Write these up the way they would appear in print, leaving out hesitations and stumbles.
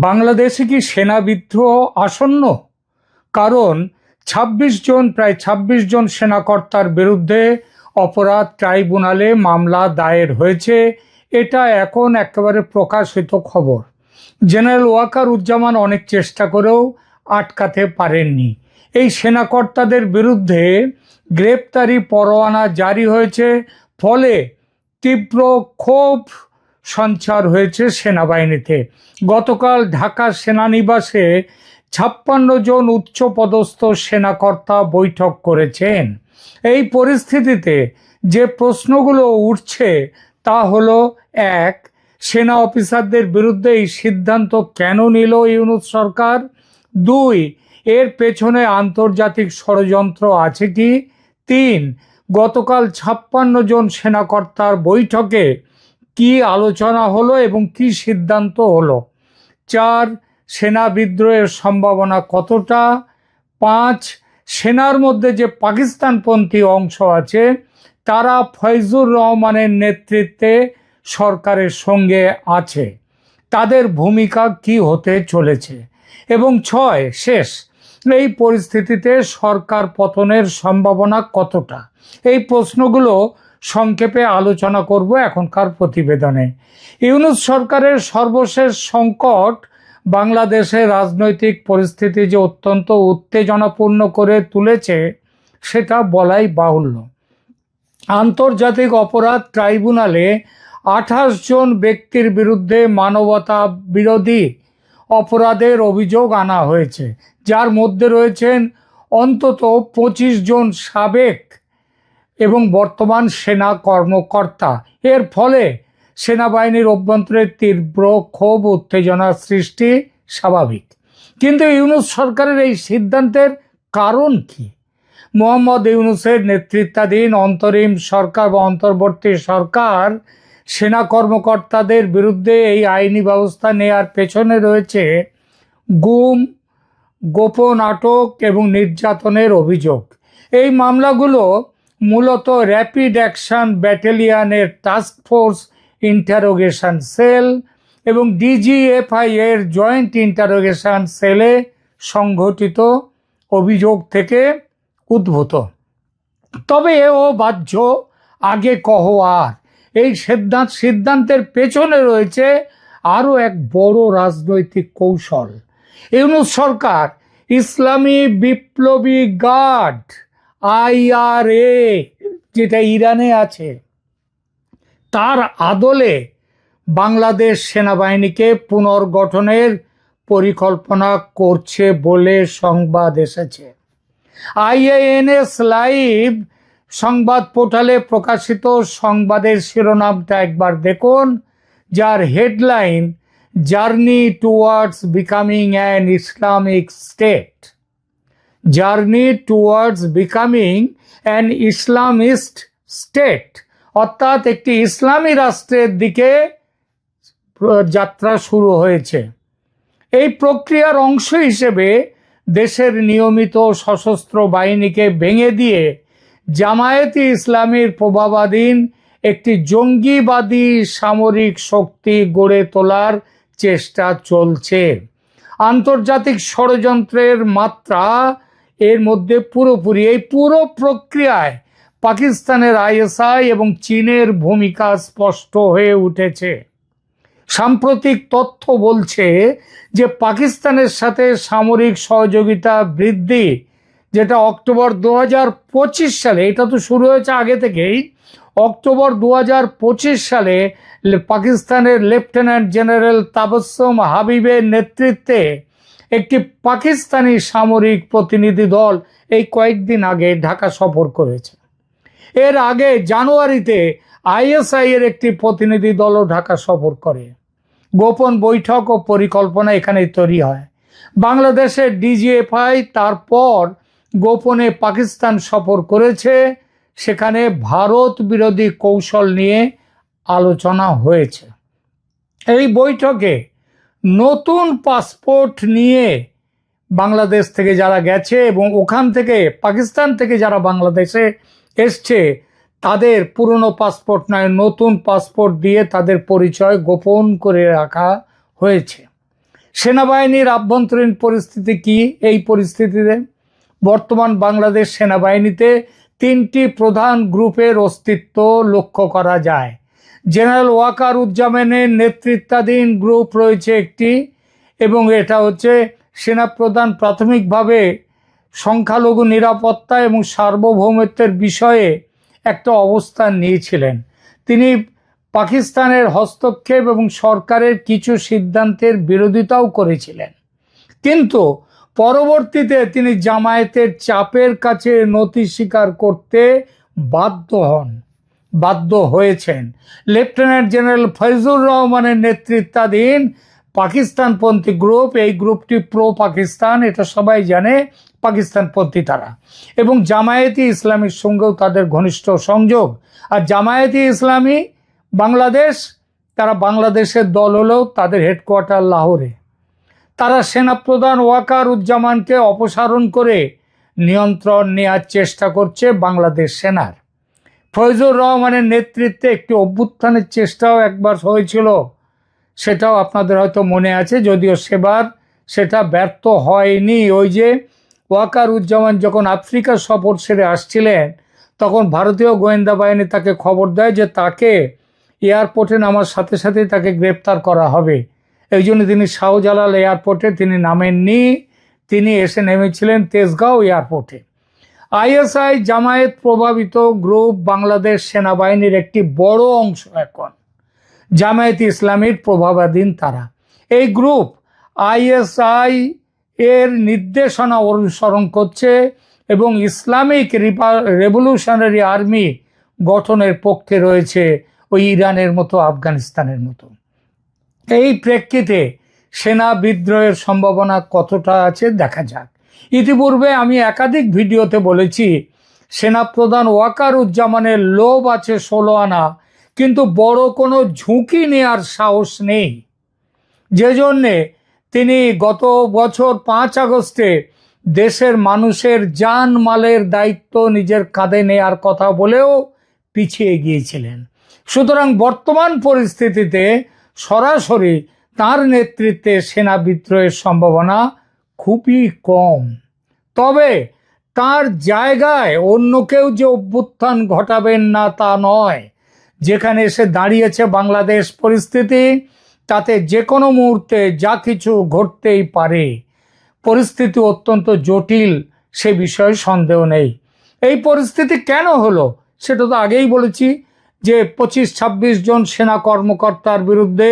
বাংলাদেশে কি সেনা বিদ্রোহ আসন্ন? কারণ প্রায় ২৬ জন সেনাকর্তার বিরুদ্ধে অপরাধ ট্রাইব্যুনালে মামলা দায়ের হয়েছে। এটা এখন একেবারে প্রকাশিত খবর। জেনারেল ওয়াকারুজ্জামান অনেক চেষ্টা করেও আটকাতে পারেননি। এই সেনাকর্তাদের বিরুদ্ধে গ্রেপ্তারি পরোয়ানা জারি হয়েছে, ফলে তীব্র ক্ষোভ সঞ্চার হয়েছে সেনাবাহিনীতে। গতকাল ঢাকা সেনানিবাসে ৫৬ জন উচ্চপদস্থ সেনাকর্তা বৈঠক করেছেন। এই পরিস্থিতিতে যে প্রশ্নগুলো উঠছে তা হলো, এক, সেনা অফিসারদের বিরুদ্ধে এই সিদ্ধান্ত কেন নিল ইউনূস সরকার? দুই, এর পেছনে আন্তর্জাতিক ষড়যন্ত্র আছে কি? তিন, গতকাল ৫৬ জন সেনাকর্তার বৈঠকে কি আলোচনা হলো এবং কি সিদ্ধান্ত হলো? চার, সেনা বিদ্রোহের সম্ভাবনা কতটা? পাঁচ, সেনার মধ্যে যে পাকিস্তানপন্থী অংশ আছে তারা ফয়জুর রহমানের নেতৃত্বে সরকারের সঙ্গে আছে, তাদের ভূমিকা কি হতে চলেছে? এবং ছয়, শেষ, এই পরিস্থিতিতে সরকার পতনের সম্ভাবনা কতটা? এই প্রশ্নগুলো সংক্ষেপে আলোচনা করব এখনকার প্রতিবেদনে। ইউনূস সরকারের সর্বশেষ সংকট বাংলাদেশের রাজনৈতিক পরিস্থিতি যে অত্যন্ত উত্তেজনাপূর্ণ করে তুলেছে সেটা বলাই বাহুল্য। আন্তর্জাতিক অপরাধ ট্রাইব্যুনালে ২৮ জন ব্যক্তির বিরুদ্ধে মানবতা বিরোধী অপরাধের অভিযোগ আনা হয়েছে, যার মধ্যে রয়েছেন অন্তত ২৫ জন সাবেক এবং বর্তমান সেনা কর্মকর্তা। এর ফলে সেনাবাহিনীর অভ্যন্তরে তীব্র ক্ষোভ উত্তেজনার সৃষ্টি স্বাভাবিক। কিন্তু ইউনূস সরকারের এই সিদ্ধান্তের কারণ কি? মোহাম্মদ ইউনূসের নেতৃত্বাধীন অন্তরিম সরকার বা অন্তর্বর্তী সরকার সেনা কর্মকর্তাদের বিরুদ্ধে এই আইনি ব্যবস্থা নেয়ার পেছনে রয়েছে গুম, গোপন আটক এবং নির্যাতনের অভিযোগ। এই মামলাগুলো মূলত র্যাপিড অ্যাকশন ব্যাটালিয়নের টাস্ক ফোর্স ইন্টারোগেশন সেল এবং ডিজিএফআই এর জয়েন্ট ইন্টারোগেশন সেলে সংঘটিত অভিযোগ থেকে উদ্ভূত। তবে এও বাহ্য, আগে কহ আর। এই সিদ্ধান্তের পেছনে রয়েছে আরও এক বড় রাজনৈতিক কৌশল। ইউনূস সরকার ইসলামী বিপ্লবী গার্ড IRA, যেটা ইরানে আছে, তার আদলে বাংলাদেশ সেনাবাহিনীকে পুনর্গঠনের পরিকল্পনা করছে বলে সংবাদ এসেছে। IANS লাইভ সংবাদ পোর্টালে প্রকাশিত সংবাদের শিরোনামটা একবার দেখুন, যার headline journey towards becoming an Islamic state. Journey towards becoming an Islamist state, অর্থাৎ একটি ইসলামী রাষ্ট্রের দিকে যাত্রা শুরু হয়েছে। এই প্রক্রিয়ার অংশ হিসেবে দেশের নিয়মিত সশস্ত্র বাহিনীকে ভেঙে দিয়ে জামায়াতে ইসলামীর প্রভাবাধীন একটি জঙ্গিবাদী সামরিক শক্তি গড়ে তোলার চেষ্টা চলছে। আন্তর্জাতিক ষড়যন্ত্রের মাত্রা এর মধ্যে পুরোপুরি। এই পুরো প্রক্রিয়ায় পাকিস্তানের ISI এবং চীনের ভূমিকা স্পষ্ট হয়ে উঠেছে। সাম্প্রতিক তথ্য বলছে যে পাকিস্তানের সাথে সামরিক সহযোগিতা বৃদ্ধি, যেটা অক্টোবর 2025 সালে, এটা তো শুরু হয়েছে আগে থেকেই, অক্টোবর 2025 সালে পাকিস্তানের লেফটেন্যান্ট জেনারেল তাবাসসুম হাবিবের নেতৃত্বে একটি পাকিস্তানি সামরিক প্রতিনিধি দল এই কয়েকদিন আগে ঢাকা সফর করেছে। এর আগে জানুয়ারিতে ISI এর একটি প্রতিনিধি দলও ঢাকা সফর করে। গোপন বৈঠক ও পরিকল্পনা এখানেই তৈরি হয়। বাংলাদেশের DGFI তারপর গোপনে পাকিস্তান সফর করেছে, সেখানে ভারত বিরোধী কৌশল নিয়ে আলোচনা হয়েছে। এই বৈঠকে নতুন পাসপোর্ট নিয়ে বাংলাদেশ থেকে যারা গেছে এবং ওখান থেকে পাকিস্তান থেকে যারা বাংলাদেশে এসছে তাদের পুরনো পাসপোর্ট নয়, নতুন পাসপোর্ট দিয়ে তাদের পরিচয় গোপন করে রাখা হয়েছে। সেনাবাহিনীর আভ্যন্তরীণ পরিস্থিতি কি? এই পরিস্থিতিতে বর্তমান বাংলাদেশ সেনাবাহিনীতে তিনটি প্রধান গ্রুপের অস্তিত্ব লক্ষ্য করা যায়। জেনারেল ওয়াকারুজ্জামানের নেতৃত্বাধীন গ্রুপ রয়েছে একটি, এবং এটা হচ্ছে সেনাপ্রধান প্রাথমিকভাবে সংখ্যালঘু নিরাপত্তা এবং সার্বভৌমত্বের বিষয়ে একটা অবস্থান নিয়েছিলেন। তিনি পাকিস্তানের হস্তক্ষেপ এবং সরকারের কিছু সিদ্ধান্তের বিরোধিতাও করেছিলেন, কিন্তু পরবর্তীতে তিনি জামায়াতের চাপের কাছে নতি স্বীকার করতে বাধ্য হয়েছেন। লেফটেন্যান্ট জেনারেল ফয়জুর রহমানের নেতৃত্বাধীন পাকিস্তানপন্থী গ্রুপ, এই গ্রুপটি প্রো পাকিস্তান, এটা সবাই জানে, পাকিস্তানপন্থী তারা, এবং জামায়াতে ইসলামীর সঙ্গেও তাদের ঘনিষ্ঠ সংযোগ। আর জামায়াতে ইসলামী বাংলাদেশ, তারা বাংলাদেশের দল হলেও তাদের হেডকোয়ার্টার লাহোরে। তারা সেনাপ্রধান ওয়াকারুজ্জামানকে অপসারণ করে নিয়ন্ত্রণ নেওয়ার চেষ্টা করছে বাংলাদেশ সেনার। ফয়জুর রহমানের নেতৃত্বে একটি অভ্যুত্থানের চেষ্টাও একবার হয়েছিল, সেটাও আপনাদের হয়তো মনে আছে, যদিও সেটা ব্যর্থ হয়নি। ওই যে ওয়াকারুজ্জামান যখন আফ্রিকা সফর সেরে আসছিলেন, তখন ভারতীয় গোয়েন্দা বাহিনী তাকে খবর দেয় যে তাকে এয়ারপোর্টে নামার সাথে সাথে তাকে গ্রেপ্তার করা হবে। এই জন্য তিনি শাহজালাল এয়ারপোর্টে তিনি নামেননি, তিনি এসে নেমেছিলেন তেজগাঁও এয়ারপোর্টে। আইএসআই জামায়াত প্রভাবিত গ্রুপ বাংলাদেশ সেনাবাহিনীর একটি বড় অংশ এখন জামায়াত ইসলামীর প্রভাবাধীন তারা। এই গ্রুপ আইএসআই এর নির্দেশনা অনুসরণ করছে এবং ইসলামিক রেভলিউশনারি আর্মি গঠনের পক্ষে রয়েছে, ওই ইরানের মতো, আফগানিস্তানের মতো। এই প্রেক্ষিতে সেনা বিদ্রোহের সম্ভাবনা কতটা আছে দেখা যাক। ইতিপূর্বে আমি একাধিক ভিডিওতে বলেছি, সেনাপ্রধান ওয়াকারুজ্জামানের লোভ আছে 16 আনা, কিন্তু বড় কোনো ঝুঁকি নেওয়ার সাহস নেই, যে জন্যে তিনি গত বছর 5 আগস্টে দেশের মানুষের জানমালের দায়িত্ব নিজের কাঁধে নেওয়ার কথা বলেও পিছিয়ে গিয়েছিলেন। সুতরাং বর্তমান পরিস্থিতিতে সরাসরি তার নেতৃত্বে সেনা বিদ্রোহের সম্ভাবনা খুবই কম। তবে তার জায়গায় অন্য কেউ যে অভ্যুত্থান ঘটাবেন না তা নয়। যেখানে এসে দাঁড়িয়েছে বাংলাদেশ পরিস্থিতি, তাতে যে কোনো মুহূর্তে যা কিছু ঘটতেই পারে। পরিস্থিতি অত্যন্ত জটিল, সে বিষয়ে সন্দেহ নেই। এই পরিস্থিতি কেন হলো সেটা তো আগেই বলেছি, যে 25-26 জন সেনা কর্মকর্তার বিরুদ্ধে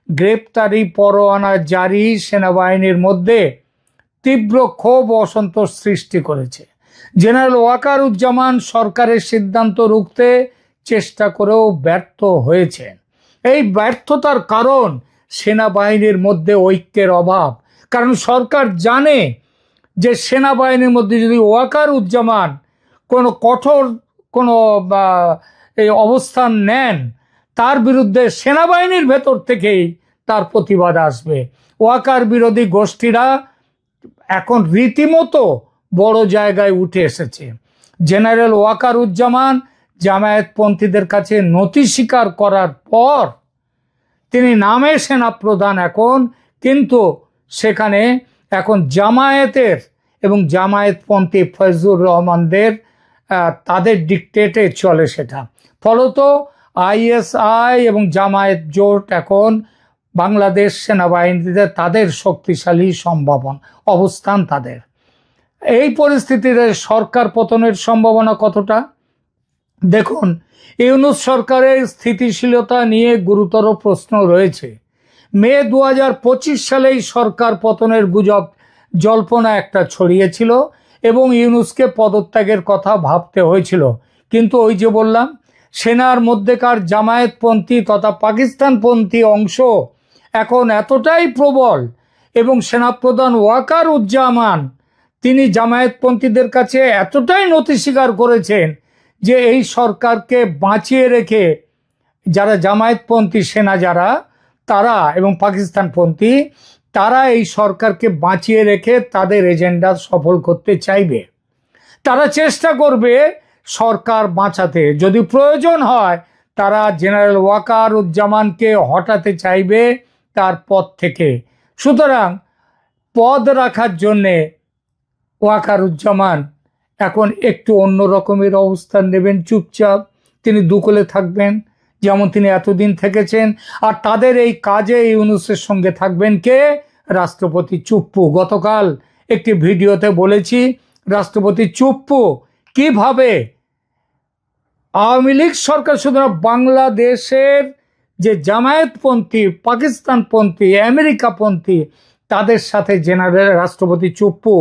গ্রেপ্তারি পরোয়ানা জারি সেনাবাহিনীর মধ্যে তীব্র ক্ষোভ ও অসন্তোষ সৃষ্টি করেছে। জেনারেল ওয়াকারুজ্জামান সরকারের সিদ্ধান্ত রুখতে চেষ্টা করেও ব্যর্থ হয়েছে। এই ব্যর্থতার কারণ সেনাবাহিনীর মধ্যে ঐক্যের অভাব। কারণ সরকার জানে যে সেনাবাহিনীর মধ্যে যদি ওয়াকারুজ্জামান কোনো কঠোর কোনো এই অবস্থান নেন, তার বিরুদ্ধে সেনাবাহিনীর ভেতর থেকেই তার প্রতিবাদ আসবে। ওয়াকার বিরোধী গোষ্ঠীরা এখন রীতিমতো বড় জায়গায় উঠে এসেছে। জেনারেল ওয়াকারুজ্জামান জামায়াতপন্থীদের কাছে নতি স্বীকার করার পর তিনি নামে সেনাপ্রধান এখন, কিন্তু সেখানে এখন জামায়াতের এবং জামায়াতপন্থী ফয়জুর রহমানদের তাদের ডিকটেটে চলে সেটা। ফলত আইএসআই এবং জামায়াত জোট এখন বাংলাদেশ সেনাবাহিনীতে তাদের শক্তিশালী অবস্থান তাদের। এই পরিস্থিতিতে সরকার পতনের সম্ভাবনা কতটা? দেখুন, ইউনূস সরকারের স্থিতিশীলতা নিয়ে গুরুতর প্রশ্ন রয়েছে। মে 2025 সালেই সরকার পতনের গুজব জল্পনা একটা ছড়িয়েছিল এবং ইউনূসকে পদত্যাগের কথা ভাবতে হয়েছিল। কিন্তু ওই যে বললাম, সেনার মধ্যেকার জামায়াতপন্থী তথা পাকিস্তানপন্থী অংশ এখন এতটাই প্রবল এবং সেনাপ্রধান ওয়াকারুজ্জামান তিনি জামায়াতপন্থীদের কাছে এতটাই নতি স্বীকার করেছেন যে এই সরকারকে বাঁচিয়ে রেখে যারা জামায়াতপন্থী সেনা তারা এবং পাকিস্তানপন্থী তারা এই সরকারকে বাঁচিয়ে রেখে তাদের এজেন্ডা সফল করতে চাইবে। তারা চেষ্টা করবে সরকার বাঁচাতে, যদি প্রয়োজন হয় তারা জেনারেল ওয়াকারুজ্জামানকে হটাতে চাইবে তার পদ থেকে। সুতরাং পদ রাখার জন্যে ওয়াকারুজ্জামান এখন একটু অন্য রকমের অবস্থান নেবেন, চুপচাপ তিনি দুকলে থাকবেন যেমন তিনি এতদিন থেকেছেন। আর তাদের এই কাজে ইউনূসের সঙ্গে থাকবেন কে? রাষ্ট্রপতি চুপ্পু। গতকাল একটি ভিডিওতে বলেছি রাষ্ট্রপতি চুপ্পু কিভাবে আওয়ামী লীগ সরকার, সুতরাং বাংলাদেশের যে জামায়াতপন্থী, পাকিস্তানপন্থী, আমেরিকাপন্থী তাদের সাথে জেনারেল রাষ্ট্রপতি চুপ্পু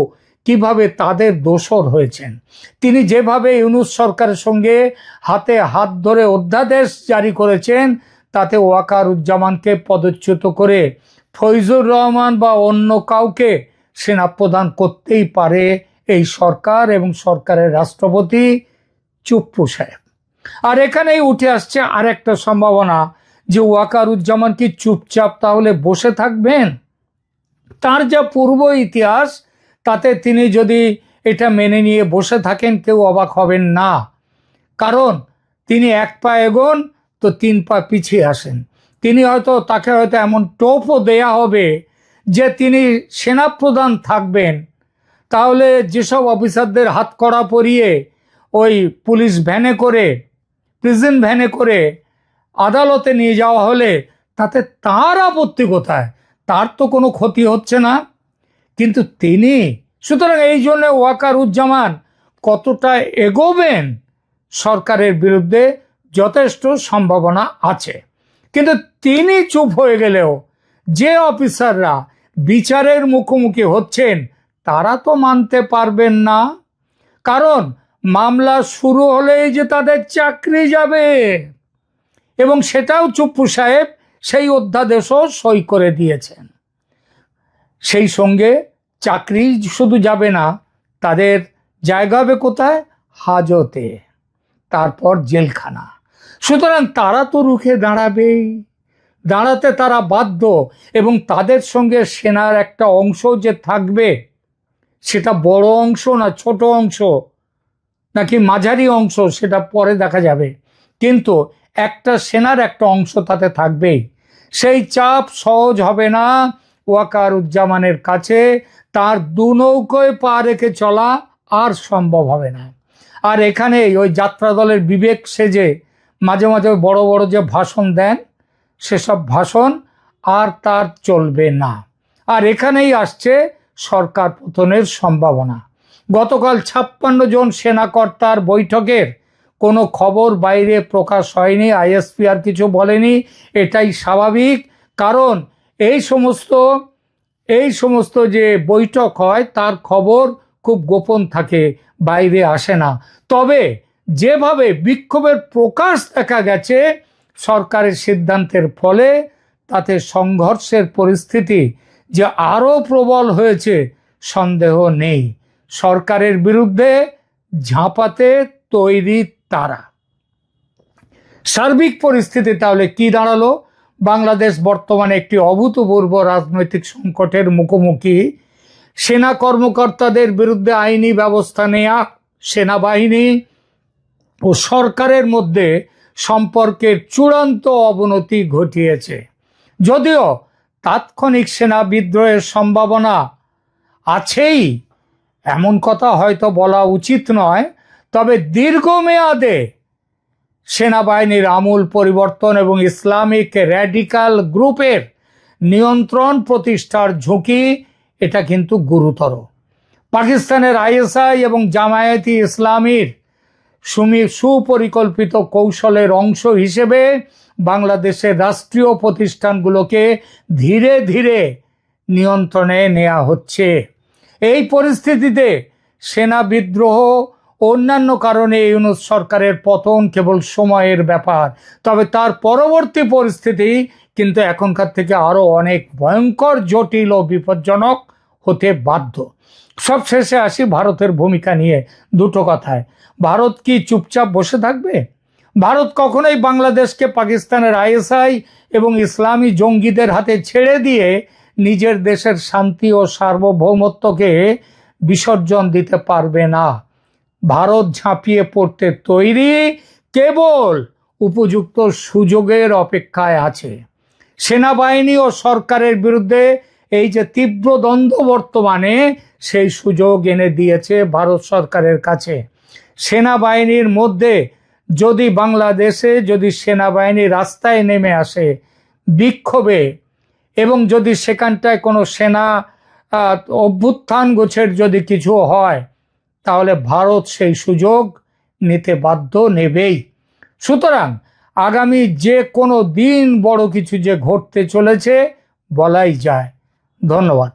কিভাবে তাদের দোসর হয়েছেন। তিনি যেভাবে ইউনূস সরকারের সঙ্গে হাতে হাত ধরে অধ্যাদেশ জারি করেছেন, তাতে ওয়াকারুজ্জামানকে পদচ্যুত করে ফৈজুর রহমান বা অন্য কাউকে সেনাপ্রধান করতেই পারে এই সরকার এবং সরকারের রাষ্ট্রপতি চুপ্পু সাহেব। আর এখানেই উঠে আসছে আরেকটা সম্ভাবনা যে ওয়াকারুজ্জামান কি চুপচাপ তাহলে বসে থাকবেন? তার যা পূর্ব ইতিহাস তাতে তিনি যদি এটা মেনে নিয়ে বসে থাকেন কেউ অবাক হবেন না, কারণ তিনি এক পা এগোন তো 3 পা পিছিয়ে আসেন। তাকে হয়তো এমন টোপও দেয়া হবে যে তিনি সেনাপ্রধান থাকবেন, তাহলে যেসব অফিসারদের হাতকড়া পরিয়ে ওই পুলিশ ভ্যানে করে, প্রিজন ভ্যানে করে আদালতে নিয়ে যাওয়া হলে তাতে তার আপত্তি কোথায়? তার তো কোনো ক্ষতি হচ্ছে না, কিন্তু তিনি। সুতরাং এই জন্য ওয়াকারুজ্জামান কতটা এগোবেন সরকারের বিরুদ্ধে যথেষ্ট সম্ভাবনা আছে। কিন্তু তিনি চুপ হয়ে গেলেও যে অফিসাররা বিচারের মুখোমুখি হচ্ছেন তারা তো মানতে পারবেন না, কারণ মামলা শুরু হলেই যে তাদের চাকরি যাবে, এবং সেটাও চুপ্পু সাহেব সেই অধ্যাদেশও সই করে দিয়েছেন। সেই সঙ্গে চাকরি শুধু যাবে না, তাদের জায়গা হবে কোথায়? হাজতে, তারপর জেলখানা। সুতরাং তারা তো রুখে দাঁড়াবেই, দাঁড়াতে তারা বাধ্য। এবং তাদের সঙ্গে সেনার একটা অংশ যে থাকবে, সেটা বড় অংশ না ছোট অংশ নাকি মাঝারি অংশ সেটা পরে দেখা যাবে, কিন্তু একটা সেনার একটা অংশ তাতে থাকবেই। সেই চাপ সহজ হবে না ওয়াকারুজ্জামানের কাছে, তার দু নৌকোয় পা রেখে চলা আর সম্ভব হবে না। আর এখানে ওই যাত্রা দলের বিবেক সেজে মাঝে মাঝে বড় বড় যে ভাষণ দেন, সেসব ভাষণ আর তার চলবে না। আর এখানেই আসছে সরকার পতনের সম্ভাবনা। গতকাল 56 জন সেনাকর্তার বৈঠকের কোনো খবর বাইরে প্রকাশ হয়নি, আইএসপি আর কিছু বলেনি, এটাই স্বাভাবিক, কারণ এই সমস্ত যে বৈঠক হয় তার খবর খুব গোপন থাকে, বাইরে আসে না। তবে যেভাবে বিক্ষোভের প্রকাশ দেখা গেছে সরকারের সিদ্ধান্তের ফলে, তাতে সংঘর্ষের পরিস্থিতি যে আরও প্রবল হয়েছে সন্দেহ নেই। সরকারের বিরুদ্ধে ঝাঁপাতে তৈরি তারা। সার্বিক পরিস্থিতি তাহলে কি দাঁড়ালো? বাংলাদেশ বর্তমানে একটি অভূতপূর্ব রাজনৈতিক সংকটের মুখোমুখি। সেনা কর্মকর্তাদের বিরুদ্ধে আইনি ব্যবস্থা নেওয়া সেনাবাহিনী ও সরকারের মধ্যে সম্পর্কের চূড়ান্ত অবনতি ঘটিয়েছে। যদিও তাৎক্ষণিক সেনা বিদ্রোহের সম্ভাবনা আছেই, এমন কথা হয়তো বলা উচিত নয়, তবে দীর্ঘমেয়াদে সেনাবাহিনীর আমূল পরিবর্তন এবং ইসলামিক র্যাডিক্যাল গ্রুপের নিয়ন্ত্রণ প্রতিষ্ঠার ঝুঁকি এটা কিন্তু গুরুতর। পাকিস্তানের আইএসআই এবং জামায়াতে ইসলামীর সুপরিকল্পিত কৌশলের অংশ হিসেবে বাংলাদেশের রাষ্ট্রীয় প্রতিষ্ঠানগুলোকে ধীরে ধীরে নিয়ন্ত্রণে নেওয়া হচ্ছে। এই পরিস্থিতিতে সেনা বিদ্রোহ অন্যান্য কারণে ইউনূস সরকারের পতন কেবল সময়ের ব্যাপার, তবে তার পরবর্তী পরিস্থিতি কিন্তু এখনকার থেকে আরও অনেক ভয়ঙ্কর, জটিল ও বিপজ্জনক হতে বাধ্য। সবশেষে আসি ভারতের ভূমিকা নিয়ে দুটো কথায়। ভারত কি চুপচাপ বসে থাকবে? ভারত কখনোই বাংলাদেশকে পাকিস্তানের আইএসআই এবং ইসলামী জঙ্গিদের হাতে ছেড়ে দিয়ে নিজের দেশের শান্তি ও সার্বভৌমত্বকে বিসর্জন দিতে পারবে না। ভারত ঝাঁপিয়ে পড়তে তৈরি, কেবল উপযুক্ত সুযোগের অপেক্ষায় আছে। সেনাবাহিনী ও সরকারের বিরুদ্ধে এই যে তীব্র দ্বন্দ্ব বর্তমানে, সেই সুযোগ এনে দিয়েছে ভারত সরকারের কাছে। সেনাবাহিনীর মধ্যে যদি বাংলাদেশে যদি সেনাবাহিনী রাস্তায় নেমে আসে বিক্ষোভে, এবং যদি সেখানটায় কোনো সেনা অভ্যুত্থান গোছের যদি কিছু হয়, তাহলে ভারত সেই সুযোগ নিতে বাধ্য, নেবেই। সুতরাং আগামী যে কোনো দিন বড় কিছু যে ঘটতে চলেছে বলাই যায়। ধন্যবাদ।